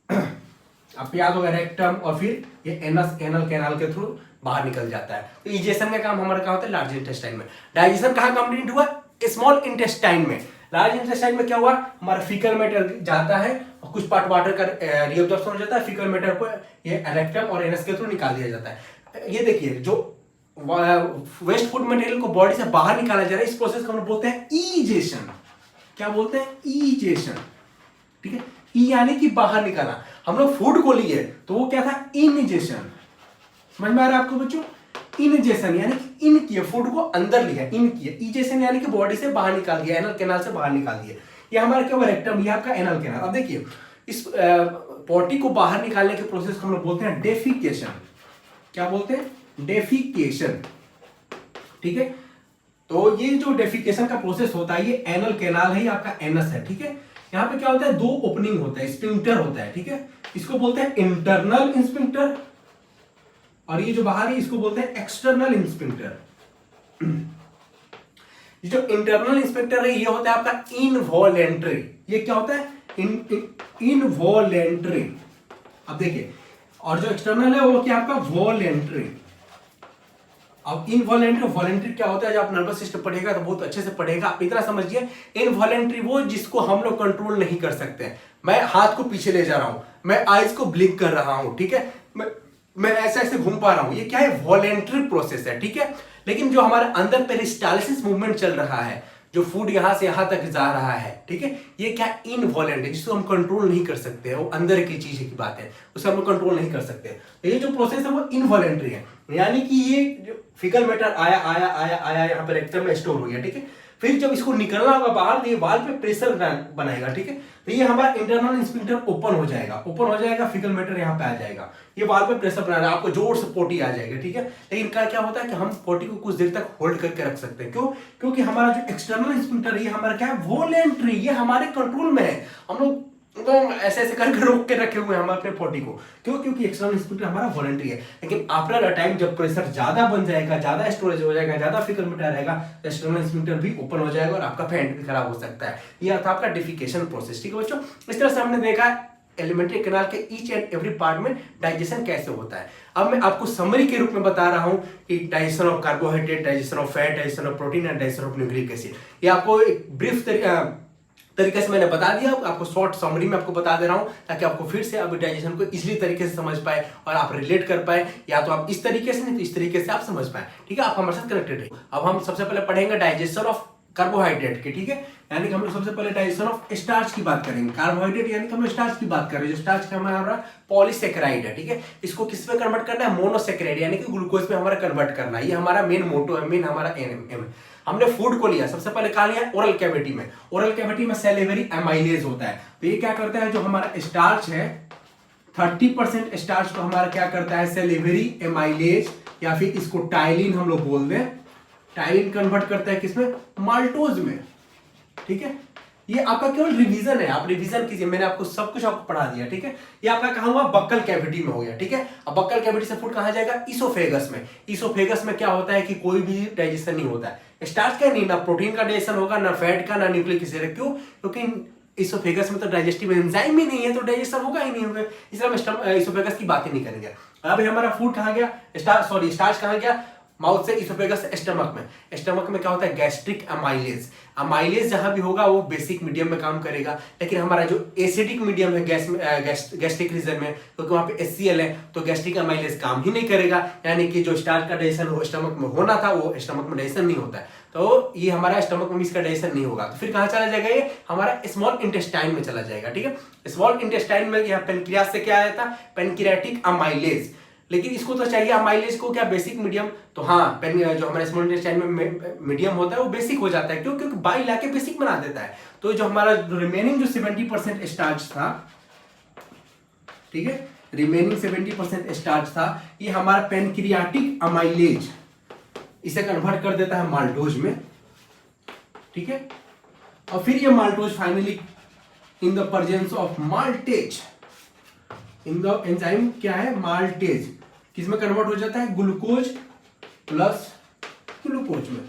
आपको याद होगा रेक्टम और फिर ये एनस एनल कैनाल के थ्रू बाहर निकल जाता है। तो इजेशन का काम हमारा क्या होता है लार्ज इंटेस्टाइन में। डाइजेशन कहाँ कंप्लीट हुआ, स्मॉल इंटेस्टाइन में। लार्ज इंटेस्टाइन में क्या हुआ, हमारा फीकल मैटर जाता है और कुछ पार्ट वाटर का रीअब्जॉर्प्शन हो जाता है, फीकल मैटर को ये रेक्टम और एनस के थ्रू निकाल दिया जाता है। ये देखिए जो वेस्ट फूड मटेरियल को बॉडी से बाहर निकाला जा रहा है, इस प्रोसेस को हम बोलते हैं ईजेशन। क्या बोलते हैं, ईजेशन। ठीक है, ई यानी कि बाहर निकाला। हम लोग फूड को लिए तो वो क्या था, इनजेशन। समझ में आ रहा है आपको बच्चों, इनजेशन यानी कि इन किया, फूड को अंदर लिया, इन किया। इजेशन यानी कि बॉडी से बाहर निकाल दिया, एनल कैनाल से बाहर निकाल दिया। ये हमारा क्या हुआ, रेक्टम, ये आपका एनल कैनाल। अब देखिए इस पोटी को बाहर निकालने के प्रोसेस को हम लोग बोलते हैं डेफिकेशन। क्या बोलते हैं, डेफिकेशन। ठीक है, तो ये जो डेफिकेशन का प्रोसेस होता है, ये एनल कैनाल है, ये आपका एनस है। ठीक है, यहाँ पे क्या होता है, दो ओपनिंग होता है, स्फिंक्टर होता है। ठीक है, इसको बोलते हैं इंटरनल स्फिंक्टर, और ये जो बाहर है इसको बोलते हैं एक्सटर्नल स्फिंक्टर। ये जो इंटरनल स्फिंक्टर है ये होता है आपका इनवॉलेंट्री। ये क्या होता है, इनवॉलेंट्री। अब देखिए, और जो एक्सटर्नल है वो क्या आपका वॉलेंट्री। अब इनवॉलेंट्री वॉलेंट्री क्या होता है, जब आप नर्वस सिस्टम पढ़ेगा तो बहुत अच्छे से पढ़ेगा। आप इतना समझिए, इनवॉलेंट्री वो जिसको हम लोग कंट्रोल नहीं कर सकते। मैं हाथ को पीछे ले जा रहा हूं, मैं आईज को ब्लिंक कर रहा हूं, ठीक है, मैं ऐसे ऐसे घूम पा रहा हूं, ये क्या है, वॉलेंट्री प्रोसेस है। ठीक है, लेकिन जो हमारे अंदर पेरिस्टालिसिस मूवमेंट चल रहा है, जो फूड यहां से यहां तक जा रहा है, ठीक है, ये क्या इनवॉलेंट है, जिसको हम कंट्रोल नहीं कर सकते हैं। वो अंदर की चीज की बात है, उसे हम लोग कंट्रोल नहीं कर सकते। तो ये जो प्रोसेस है वो इनवॉलेंट्री है, यानी कि ये जो फीकल मैटर आया आया आया आया यहाँ पर रेक्टम में स्टोर हो गया। ठीक है, फिर जब इसको निकलना होगा बाहर तो ये वाल पे प्रेशर बनाएगा। ठीक है, तो ये हमारा इंटरनल स्फिंक्टर ओपन हो जाएगा, ओपन हो जाएगा, फीकल मैटर यहाँ पे आ जाएगा, ये वाल पे प्रेशर बनाएगा, आपको जोर से पोटी आ जाएगी। ठीक है, लेकिन क्या होता है कि हम पोटी को कुछ देर तक होल्ड करके रख सकते हैं। क्यों, क्योंकि हमारा जो एक्सटर्नल स्फिंक्टर है ये हमारा क्या है, वॉलेंट्री, ये हमारे कंट्रोल में है। हम लोग तो ऐसे ऐसे करके रोक के रखे हुए हैं हम अपने पोटी को। क्यों, क्योंकि एक्सटर्नल स्फिंक्टर हमारा वॉलेंट्री है। लेकिन आफ्टर अ टाइम जब प्रेशर ज्यादा बन जाएगा, ज्यादा स्टोरेज हो जाएगा, ज्यादा फीकल मैटर रहेगा, एक्सटर्नल स्फिंक्टर भी ओपन हो जाएगा और आपका पैंट भी खराब हो सकता है। ये था आपका डिफिकेशन प्रोसेस। ठीक है बच्चों, इस तरह से हमने देखा एलिमेंट्री कैनाल के ईच एंड एवरी पार्ट में डाइजेशन कैसे होता है। अब मैं आपको समरी के रूप में बता रहा हूं कि digestion of carbohydrate, digestion of fat, digestion of protein and digestion of nucleic acid. ये आपको एक ब्रीफ तरीके से मैंने बता दिया, आपको शॉर्ट समरी में आपको बता दे रहा हूं ताकि आपको फिर से आप डाइजेशन को इजीली तरीके से समझ पाए और आप रिलेट कर पाए, या तो आप इस तरीके से नहीं तो इस तरीके से आप समझ पाए। ठीक है, आप हमारे साथ कनेक्टेड रहिए। अब हम सबसे पहले पढ़ेंगे डाइजेशन ऑफ कार्बोहाइड्रेट के। ठीक है, यानी कि हम लोग सबसे पहले डाइजेशन ऑफ स्टार्च की बात करेंगे। कार्बोहाइड्रेट यानी कि हम लोग स्टार्च की बात कर रहे हैं, जो स्टार्च का हमारा पॉलीसेकेराइड है। ठीक है, इसको किस में कन्वर्ट करना है, मोनोसेकेराइड यानी कि ग्लूकोज में हमारा कन्वर्ट करना है। ये हमारा मेन मोटो है, मेन हमारा एम। हमने फूड को लिया, सबसे पहले कहा लिया ओरल कैविटी में। ओरल कैविटी में सैलिवरी एमाइलेज होता है। तो ये क्या करता है, जो हमारा स्टार्च है 30% स्टार्च को हमारा क्या करता है, सैलिवरी एमाइलेज, या फिर इसको टाइलिन हम लोग बोल दें, टाइलिन कन्वर्ट करता है किसमें, माल्टोज में। ठीक है, ये आपका केवल रिवीजन है, आप रिवीजन कीजिए, मैंने आपको सब कुछ आपको पढ़ा दिया। ठीक है, ये आपका कहां हुआ, बक्कल कैविटी में हो गया। ठीक है, अब बक्कल कैविटी से फूड कहां जाएगा, इसोफेगस में। इसोफेगस में क्या होता है कि कोई भी डाइजेशन नहीं होता है, स्टार्च का नहीं, ना प्रोटीन का डाइजेशन होगा, ना फैट का, ना न्यूक्लिक एसिड। क्यों, क्योंकि इसोफेगस में तो डाइजेस्टिव एंजाइम ही नहीं है, तो डाइजेशन होगा ही नहीं होगा, इसलिए हम इसोफेगस की बात ही नहीं करेंगे। अब हमारा फूड कहां गया, स्टार्च कहां गया, माउथ से इसोफेगस स्टमक में। स्टमक में क्या होता है, गैस्ट्रिक अमाइलेज। अमाइलेज जहां भी होगा वो बेसिक मीडियम में काम करेगा, लेकिन हमारा जो एसिडिक मीडियम है गैस्ट्रिक रीजन में, क्योंकि वहां पे HCl है, तो गैस्ट्रिक अमाइलेज काम ही नहीं करेगा, यानी कि जो स्टार्च का डाइजेशन वो स्टमक में होना था वो स्टमक में डाइजेशन नहीं होता है, तो ये हमारा स्टमक में इसका डाइजेशन नहीं होगा। तो फिर कहां चला जाएगा, ये हमारा स्मॉल इंटेस्टाइन में चला जाएगा। ठीक है, स्मॉल इंटेस्टाइन में यहाँ पेनक्रियास से क्या आया था, पेनक्रियाटिक अमाइलेज। लेकिन इसको तो चाहिए अमाइलेज को क्या, बेसिक मीडियम। तो हाँ, जो हमारे स्मॉल इंटेस्टाइन में मीडियम होता है वो बेसिक हो जाता है। क्यों, क्योंकि बाइल आके बेसिक बना देता है। तो जो हमारा रिमेनिंग जो 70% स्टार्च था, ठीक है, रिमेनिंग 70% स्टार्च था, ये हमारा पेनक्रियाटिक अमाइलेज इसे कन्वर्ट कर देता है माल्टोज में। ठीक है, और फिर ये maltose finally in the presence of maltase, in the enzyme क्या है, माल्टेज, किसमें कन्वर्ट हो जाता है, ग्लूकोज प्लस ग्लूकोज में।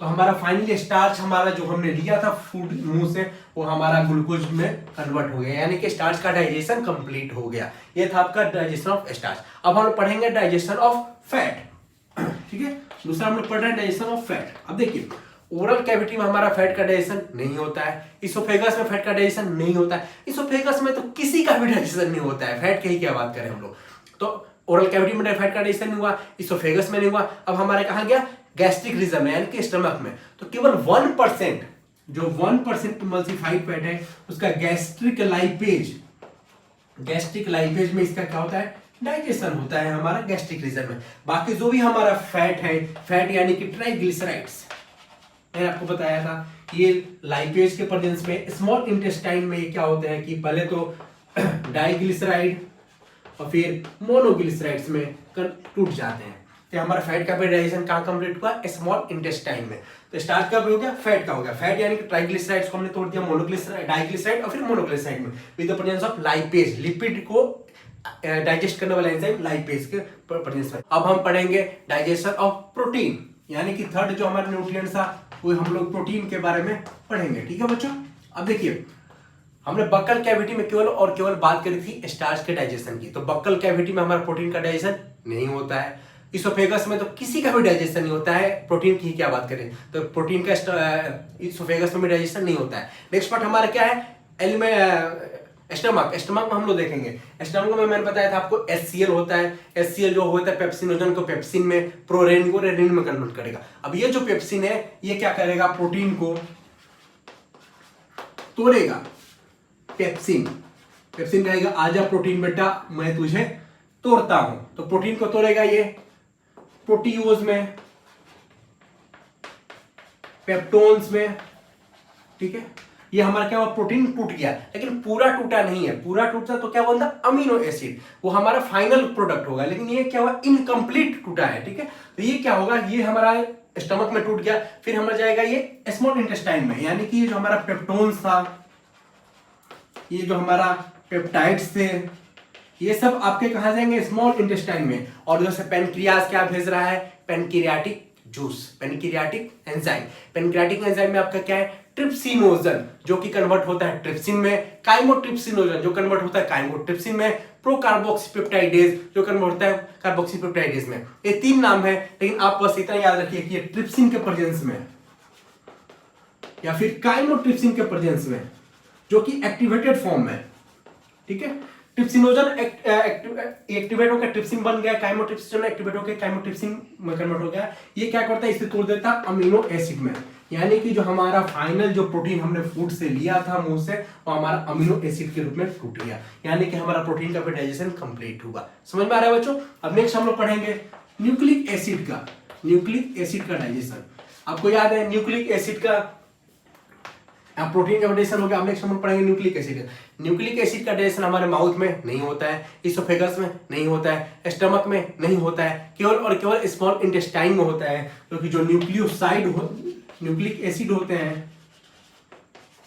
तो हमारा फाइनली स्टार्च हमारा जो हमने लिया था फूड मुंह से, वो हमारा ग्लूकोज में कन्वर्ट हो गया, यानी कि स्टार्च का डाइजेशन कंप्लीट हो गया। ये था आपका डाइजेशन ऑफ स्टार्च। अब हम पढ़ेंगे डाइजेशन ऑफ फैट। ठीक है, दूसरा हम लोग पढ़ रहे हैं डाइजेशन ऑफ फैट। अब देखिए, ओरल कैविटी में हमारा फैट का डाइजेशन नहीं होता है, इसोफेगस में फैट का डाइजेशन नहीं होता है, इसोफेगस में तो किसी का भी डाइजेशन नहीं होता है, फैट की ही क्या बात करें हम लोग। तो ओरल कैविटी में फैट का डाइजेशन नहीं हुआ, इसोफेगस में नहीं हुआ। अब हमारे कहा गया गैस्ट्रिक रीजन में यानी कि स्टमक में, तो केवल 1% जो 1% इमल्सिफाइड फैट है उसका गैस्ट्रिक लाइपेज में इसका क्या होता है, डाइजेशन होता है हमारा गैस्ट्रिक रीजन में। बाकी जो भी हमारा फैट है, फैट यानी कि ट्राइग्लिसराइड्स, मैंने आपको बताया था ये लाइपेज के प्रेजेंस में स्मॉल इंटेस्टाइन में क्या होते हैं कि पहले तो डाइग्लिसराइड और फिर मोनोग्लिसराइड्स में टूट जाते हैं। तो हमारा फैट का डाइजेशन कहाँ कंप्लीट हुआ, स्मॉल इंटेस्टाइन में। तो स्टार्च का भी हो गया, फैट का हो गया। फैट यानी कि ट्राइग्लिसराइड्स को हमने तोड़ दिया मोनोग्लिसराइड, डाइग्लिसराइड और फिर मोनोग्लिसराइड में with the presence of lipase, lipid को डाइजेस्ट करने वाला एंजाइम लाइपेज के प्रेजेंस में। अब हम पढ़ेंगे डाइजेशन ऑफ प्रोटीन, यानी कि थर्ड जो हमारा न्यूट्रिएंट्स था वो हम लोग प्रोटीन के बारे में पढ़ेंगे। ठीक है बच्चों, अब देखिए हमने बक्कल कैविटी में केवल और केवल बात करी थी स्टार्च के डाइजेशन की, तो बक्कल कैविटी में हमारा प्रोटीन का डाइजेशन नहीं होता है। इसोफेगस में तो किसी का भी डाइजेशन नहीं होता है, प्रोटीन की क्या बात करें, तो प्रोटीन का इसोफेगस में भी डाइजेशन नहीं होता है। नेक्स्ट पार्ट हमारा क्या है, स्टमक में हम लोग देखेंगे। स्टमक में मैंने बताया था आपको HCl होता है, HCl जो होता है पेप्सिनोजन को पेप्सिन में, प्रोरेनिन को रेनिन में कन्वर्ट करेगा। अब ये जो पेप्सिन है ये क्या करेगा, प्रोटीन को तोड़ेगा। पेप्सिन कहेगा आजा प्रोटीन बेटा मैं तुझे तोड़ता हूं, तो प्रोटीन को तोड़ेगा ये प्रोटीओज में, पेप्टोन्स में। ठीक है, ये हमारा क्या हुआ, प्रोटीन टूट गया, लेकिन पूरा टूटा नहीं है। पूरा टूटता तो क्या बोलता, अमीनो एसिड, वो हमारा फाइनल प्रोडक्ट होगा, लेकिन ये क्या हुआ, इनकम्प्लीट टूटा है। ठीक है, तो ये क्या होगा, ये हमारा स्टमक में टूट गया, फिर हमारा जाएगा ये स्मॉल इंटेस्टाइन में, यानी कि ये जो हमारा पेप्टोन्स था, ये जो हमारा पेप्टाइड्स थे, ये सब आपके कहां जाएंगे, स्मॉल इंटेस्टाइन में। और जैसे पेनक्रियाज क्या भेज रहा है, pancreatic juice, pancreatic enzyme. Pancreatic enzyme में आपका क्या है, ट्रिप्सिनोजन जो कि कन्वर्ट होता है ट्रिप्सिन में, काइमोट्रिप्सिनोजन जो कन्वर्ट होता है काइमोट्रिप्सिन में, प्रोकार्बोक्सीपेप्टाइडेज जो कन्वर्ट होता है कार्बोक्सीपेप्टाइडेज में। ये 3 नाम है, लेकिन आप बस इतना याद रखिए कि ये ट्रिप्सिन के प्रेजेंस में या फिर काइमोट्रिप्सिन के प्रेजेंस में, जो कि एक्टिवेटेड फॉर्म में। ठीक है, ट्रिप्सिनोजन एक्टिवेट होकर ट्रिप्सिन बन गया, काइमोट्रिप्सिन एक्टिवेट होकर काइमोट्रिप्सिन में कन्वर्ट हो गया। ये क्या करता है, इसे तोड़ देता अमीनो एसिड में, यानी कि जो हमारा फाइनल जो प्रोटीन हमने फूड से लिया था मुंह से, वो हमारा अमीनो एसिड के रूप में टूट गया, यानी कि हमारा प्रोटीन का भी डाइजेशन कंप्लीट हुआ। समझ में आ रहा है बच्चों। अब नेक्स्ट हम लोग पढ़ेंगे न्यूक्लिक एसिड का डाइजेशन। आपको याद है न्यूक्लिक एसिड का, प्रोटीन का डाइजेशन हो गया। अब नेक्स्ट हम पढ़ेंगे न्यूक्लिक एसिड। न्यूक्लिक एसिड का डाइजेशन हमारे माउथ में नहीं होता है, इसोफेगस में नहीं होता है, स्टमक में नहीं होता है, केवल और केवल स्मॉल इंटेस्टाइन में होता है, क्योंकि जो न्यूक्लिक एसिड होते हैं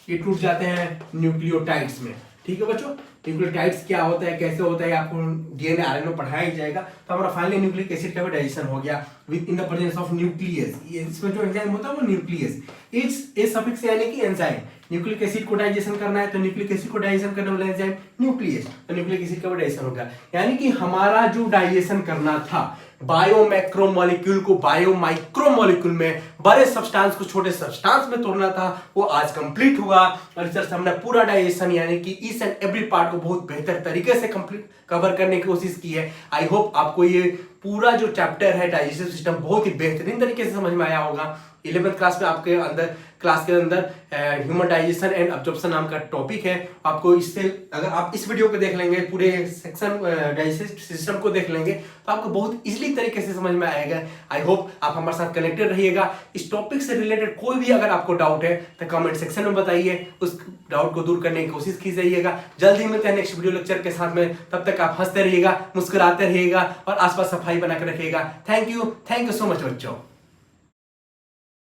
ये टूट जाते हैं न्यूक्लियोटाइड्स में। ठीक है बच्चों, न्यूक्लियोटाइड्स क्या होता है, कैसे होता है, आपको डीएनए आरएनए में पढ़ाया ही जाएगा। तो हमारा फाइनली न्यूक्लिक एसिड का भी डाइजेशन हो गया with in the presence of nucleus. इसमें जो एंजाइम होता है वो न्यूक्लियस, इस सफिक्स यानी कि एंजाइम। न्यूक्लिक एसिड को डाइजेशन करना है तो न्यूक्लिक एसिड को डाइजेशन करने वाला एंजाइम न्यूक्लियस, तो न्यूक्लिक एसिड का भी डाइजेशन हो गया। यानी कि हमारा जो डाइजेशन करना था बायो मैक्रो मॉलिक्यूल को बायो माइक्रो मॉलिक्यूल में, बड़े सब्सटेंस को छोटे सब्सटेंस में तोड़ना था, वो आज कंप्लीट हुआ। और इस तरह से हमने पूरा डाइजेशन यानी कि ईच एंड एवरी पार्ट को बहुत बेहतर तरीके से कंप्लीट कवर करने की कोशिश की है। आई होप आपको ये पूरा जो चैप्टर है डाइजेस्टिव सिस्टम बहुत ही बेहतरीन तरीके से समझ में आया होगा। 11th क्लास में आपके अंदर क्लास के अंदर ह्यूमन डाइजेशन एंड अब्जॉर्प्शन नाम का टॉपिक है। आपको इससे अगर आप इस वीडियो को देख लेंगे, पूरे सेक्शन डाइजेस्टिव सिस्टम को देख लेंगे, तो आपको बहुत इजीली तरीके से समझ में आएगा। आई होप आप हमारे साथ कनेक्टेड रहिएगा। इस टॉपिक से रिलेटेड कोई भी अगर आपको डाउट है तो कमेंट सेक्शन में बताइए, उस डाउट को दूर करने की कोशिश कीजिएगा। जल्द ही मिलते हैं नेक्स्ट वीडियो लेक्चर के साथ में। तब तक आप हंसते रहिएगा, मुस्कुराते रहिएगा और आसपास सफाई बनाकर रखिएगा। थैंक यू सो मच बच्चों।